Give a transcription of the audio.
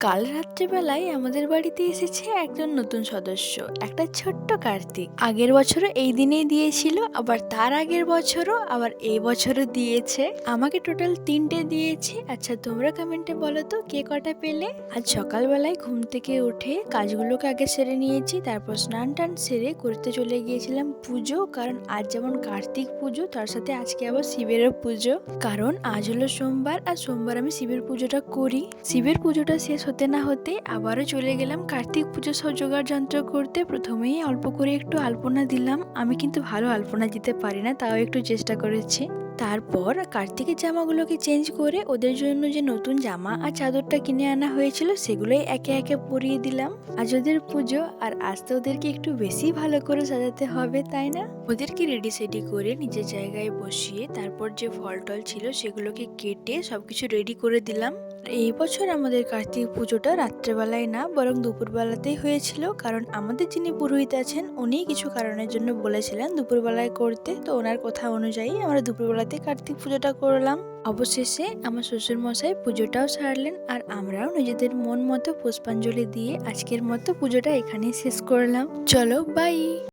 কাল রাত্রেবেলায় আমাদের বাড়িতে এসেছে একজন নতুন সদস্য, একটা ছোট্ট কার্তিক। আগের বছরও এই দিনেই দিয়েছিল, আবার তার আগের বছরও, আবার এই বছরও দিয়েছে। আমাকে টোটাল 3টে দিয়েছে। আচ্ছা, তোমরা কমেন্টে বলো তো কে কটা পেলে। আজ সকালবেলায় ঘুম থেকে উঠে কাজগুলোকে আগে সেরে নিয়েছি, তারপর স্নান টান সেরে করতে চলে গিয়েছিলাম পুজো। কারণ আজ যেমন কার্তিক পুজো, তার সাথে আজকে আবার শিবেরও পুজো। কারণ আজ হলো সোমবার, আর সোমবার আমি শিবের পুজোটা করি। শিবের পুজোটা শেষ হতে না হতে আবারও চলে গেলাম কার্তিক পুজো সব জোগাড় যন্ত্র করতে। প্রথমেই অল্প করে একটু আলপনা দিলাম। আমি কিন্তু ভালো আলপনা দিতে পারি না, তাও একটু চেষ্টা করেছি। তারপর কার্তিকের জামাগুলোকে চেঞ্জ করে ওদের জন্য যে নতুন জামা আর চাদরটা কিনে আনা হয়েছিল সেগুলোই একে একে পরিয়ে দিলাম। আজ ওদের পুজো, আর আজ তো ওদেরকে একটু বেশি ভালো করে সাজাতে হবে, তাই না? ওদেরকে রেডি সেডি করে নিজের জায়গায় বসিয়ে তারপর যে ফল টল ছিল সেগুলোকে কেটে সবকিছু রেডি করে দিলাম। এই বছর আমাদের কার্তিক পুজোটা রাত্রেবেলায় না, বরং দুপুরবেলাতেই হয়েছিল। কারণ আমাদের যিনি পুরোহিত আছেন উনি কিছু কারণের জন্য বলেছিলেন দুপুরবেলায় করতে, তো ওনার কথা অনুযায়ী আমরা দুপুরবেলাতে কার্তিক পুজোটা করলাম। অবশেষে আমার শ্বশুর মশাই পুজোটাও সারলেন, আর আমরাও নিজেদের মন মতো পুষ্পাঞ্জলি দিয়ে আজকের মতো পুজোটা এখানেই শেষ করলাম। চলো, বাই।